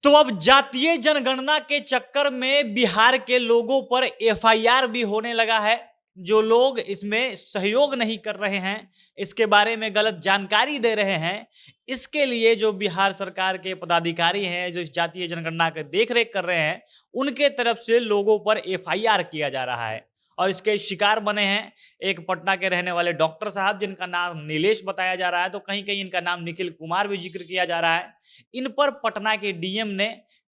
तो अब जातीय जनगणना के चक्कर में बिहार के लोगों पर एफआईआर भी होने लगा है। जो लोग इसमें सहयोग नहीं कर रहे हैं, इसके बारे में गलत जानकारी दे रहे हैं, इसके लिए जो बिहार सरकार के पदाधिकारी हैं, जो इस जातीय जनगणना की देखरेख कर रहे हैं, उनके तरफ से लोगों पर एफआईआर किया जा रहा है। और इसके शिकार बने हैं एक पटना के रहने वाले डॉक्टर साहब, जिनका नाम नीलेश बताया जा रहा है, तो कहीं-कहीं इनका नाम निखिल कुमार भी जिक्र किया जा रहा है। इन पर पटना के डीएम ने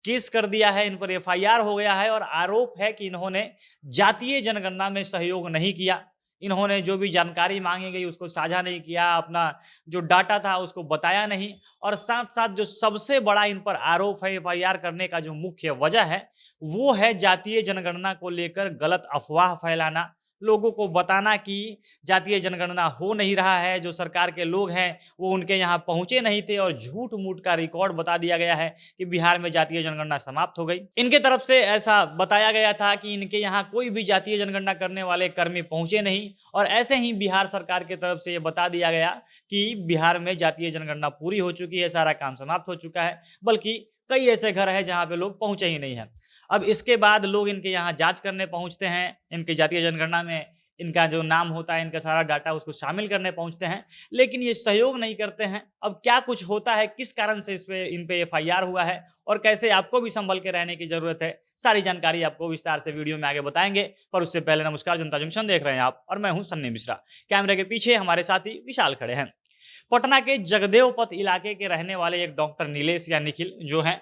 केस कर दिया है, इन पर एफआईआर हो गया है और आरोप है कि इन्होंने जातीय जनगणना में सहयोग नहीं किया। इन्होंने जो भी जानकारी मांगी गई उसको साझा नहीं किया, अपना जो डाटा था उसको बताया नहीं और साथ-साथ जो सबसे बड़ा इन पर आरोप है एफआईआर करने का जो मुख्य वजह है, वो है जातीय जनगणना को लेकर गलत अफवाह फैलाना, लोगों को बताना कि जातीय जनगणना हो नहीं रहा है, जो सरकार के लोग हैं वो उनके यहाँ पहुंचे नहीं थे और झूठ-मूठ का रिकॉर्ड बता दिया गया है कि बिहार में जातीय जनगणना समाप्त हो गई। इनके तरफ से ऐसा बताया गया था कि इनके यहाँ कोई भी जातीय जनगणना करने वाले कर्मी पहुंचे नहीं और ऐसे ही बिहार सरकार की तरफ से ये बता दिया गया कि बिहार में जातीय जनगणना पूरी हो चुकी है, सारा काम समाप्त हो चुका है, बल्कि कई ऐसे घर हैं जहाँ पे लोग पहुंचे ही नहीं हैं। अब इसके बाद लोग इनके यहाँ जांच करने पहुंचते हैं, इनकी जातीय जनगणना में इनका जो नाम होता है, इनका सारा डाटा उसको शामिल करने पहुंचते हैं, लेकिन ये सहयोग नहीं करते हैं। अब क्या कुछ होता है, किस कारण से इन पे एफआईआर हुआ है और कैसे आपको भी संभल के रहने की जरूरत है, सारी जानकारी आपको विस्तार से वीडियो में आगे बताएंगे। पर उससे पहले नमस्कार, जनता जंक्शन देख रहे हैं आप और मैं हूं सन्नी मिश्रा। कैमरे के पीछे हमारे साथी विशाल खड़े हैं। पटना के जगदेव पथ इलाके के रहने वाले एक डॉक्टर नीलेश या निखिल जो हैं,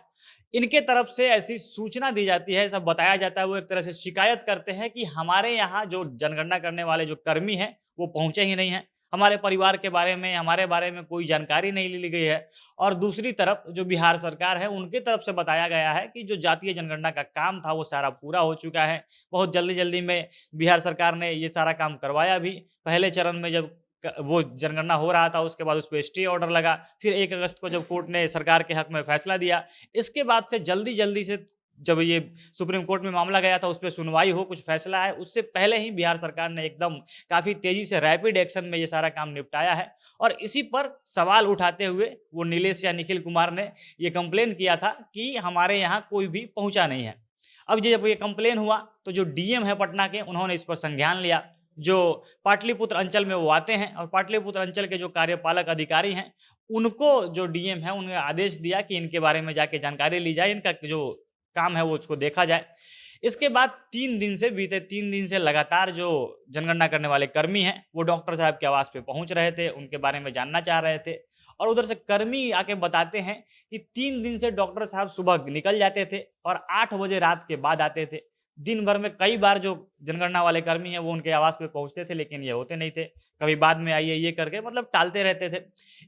इनके तरफ से ऐसी सूचना दी जाती है, सब बताया जाता है, वो एक तरह से शिकायत करते हैं कि हमारे यहाँ जो जनगणना करने वाले जो कर्मी हैं, वो पहुँचे ही नहीं हैं। हमारे परिवार के बारे में, हमारे बारे में कोई जानकारी नहीं ली गई है और दूसरी तरफ जो बिहार सरकार है, उनकी तरफ से बताया गया है कि जो जातीय जनगणना का काम था, वो सारा पूरा हो चुका है। बहुत जल्दी-जल्दी में बिहार सरकार ने ये सारा काम करवाया भी। पहले चरण में जब वो जनगणना हो रहा था, उसके बाद उस पे स्टे ऑर्डर लगा, फिर 1 अगस्त को जब कोर्ट ने सरकार के हक में फैसला दिया, इसके बाद से जल्दी-जल्दी से जब ये सुप्रीम कोर्ट में मामला गया था, उस पे सुनवाई हो, कुछ फैसला आए, उससे पहले ही बिहार सरकार ने एकदम काफ़ी तेज़ी से रैपिड एक्शन में ये सारा काम निपटाया है और इसी पर सवाल उठाते हुए वो नीलेश या निखिल कुमार ने ये कंप्लेन किया था कि हमारे यहाँ कोई भी पहुँचा नहीं है। अब जब ये कंप्लेन हुआ, तो जो डीएम है पटना के, उन्होंने इस पर संज्ञान लिया। जो पाटलिपुत्र अंचल में वो आते हैं और पाटलिपुत्र अंचल के जो कार्यपालक अधिकारी हैं, उनको जो डीएम है, उन्होंने आदेश दिया कि इनके बारे में जाके जानकारी ली जाए, इनका जो काम है वो उसको देखा जाए। इसके बाद 3 दिन से बीते 3 दिन से लगातार जो जनगणना करने वाले कर्मी हैं, वो डॉक्टर साहब के आवास पे पहुँच रहे थे, उनके बारे में जानना चाह रहे थे और उधर से कर्मी आके बताते हैं कि 3 दिन से डॉक्टर साहब सुबह निकल जाते थे और 8 बजे रात के बाद आते थे। दिन भर में कई बार जो जनगणना वाले कर्मी हैं, वो उनके आवास पे पहुँचते थे, लेकिन ये होते नहीं थे। कभी बाद में आइए ये करके मतलब टालते रहते थे।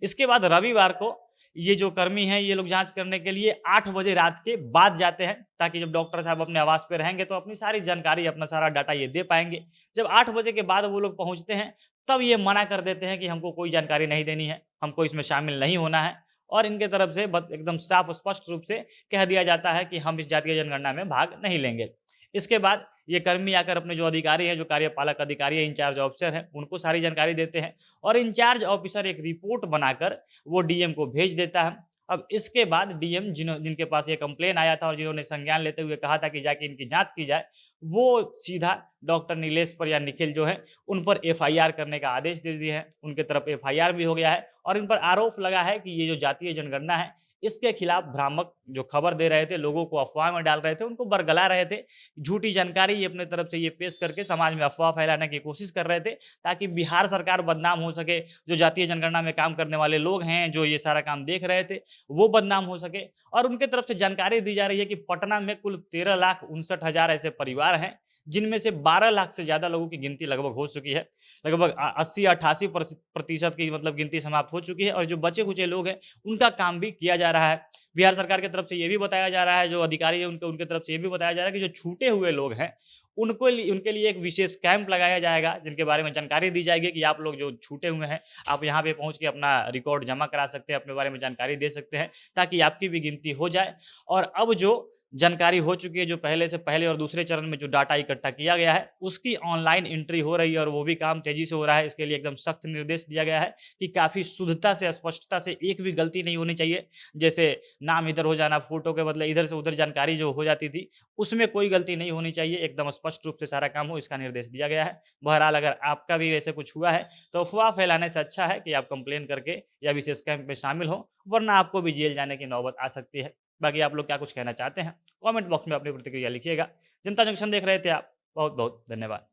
इसके बाद रविवार को ये जो कर्मी हैं, ये लोग जाँच करने के लिए 8 बजे रात के बाद जाते हैं, ताकि जब डॉक्टर साहब अपने आवास पे रहेंगे तो अपनी सारी जानकारी, अपना सारा डाटा ये दे पाएँगे। जब 8 बजे के बाद वो लोग पहुँचते हैं, तब ये मना कर देते हैं कि हमको कोई जानकारी नहीं देनी है, हमको इसमें शामिल नहीं होना है और इनके तरफ से बत एकदम साफ स्पष्ट रूप से कह दिया जाता है कि हम इस जातीय जनगणना में भाग नहीं लेंगे। इसके बाद ये कर्मी आकर अपने जो अधिकारी हैं, जो कार्यपालक अधिकारी है, इंचार्ज ऑफिसर हैं, उनको सारी जानकारी देते हैं और इंचार्ज ऑफिसर एक रिपोर्ट बनाकर वो डीएम को भेज देता है। अब इसके बाद डीएम जिनके पास ये कंप्लेन आया था और जिन्होंने संज्ञान लेते हुए कहा था कि जाके इनकी जाँच की जाए, वो सीधा डॉक्टर नीलेश पर या निखिल जो है, उन पर एफआईआर करने का आदेश दे दिए हैं। उनके तरफ एफआईआर भी हो गया है और इन पर आरोप लगा है कि ये जो जातीय जनगणना है, इसके खिलाफ भ्रामक जो खबर दे रहे थे, लोगों को अफ़वाह में डाल रहे थे, उनको बरगला रहे थे। झूठी जानकारी ये अपने तरफ से ये पेश करके समाज में अफ़वाह फैलाने की कोशिश कर रहे थे, ताकि बिहार सरकार बदनाम हो सके। जो जातीय जनगणना में काम करने वाले लोग हैं, जो ये सारा काम देख रहे थे, वो बदनाम हो सके और उनके तरफ से जानकारी दी जा रही है कि पटना में कुल 13,59,000 ऐसे परिवार हैं, जिनमें से 12 लाख से ज़्यादा लोगों की गिनती लगभग हो चुकी है। लगभग 80-88 प्रतिशत की मतलब गिनती समाप्त हो चुकी है और जो बचे-खुचे लोग हैं, उनका काम भी किया जा रहा है। बिहार सरकार की तरफ से ये भी बताया जा रहा है, जो अधिकारी हैं उनके उनके तरफ से ये भी बताया जा रहा है कि जो छूटे हुए लोग हैं, उनके लिए एक विशेष कैंप लगाया जाएगा, जिनके बारे में जानकारी दी जाएगी कि आप लोग जो छूटे हुए हैं, आप यहाँ पे पहुँच के अपना रिकॉर्ड जमा करा सकते हैं, अपने बारे में जानकारी दे सकते हैं, ताकि आपकी भी गिनती हो जाए। और अब जो जानकारी हो चुकी है, जो पहले से पहले और दूसरे चरण में जो डाटा इकट्ठा किया गया है, उसकी ऑनलाइन एंट्री हो रही है और वो भी काम तेज़ी से हो रहा है। इसके लिए एकदम सख्त निर्देश दिया गया है कि काफ़ी शुद्धता से, स्पष्टता से एक भी गलती नहीं होनी चाहिए। जैसे नाम इधर हो जाना, फ़ोटो के बदले इधर से उधर जानकारी जो हो जाती थी, उसमें कोई गलती नहीं होनी चाहिए। एकदम स्पष्ट रूप से सारा काम हो, इसका निर्देश दिया गया है। बहरहाल अगर आपका भी ऐसे कुछ हुआ है, तो अफ़वाह फैलाने से अच्छा है कि आप कंप्लेन करके या विशेष कैंप में शामिल हों, वरना आपको भी जेल जाने की नौबत आ सकती है। बाकी आप लोग क्या कुछ कहना चाहते हैं? कमेंट बॉक्स में अपनी प्रतिक्रिया लिखिएगा। जनता जंक्शन देख रहे थे आप, बहुत-बहुत धन्यवाद।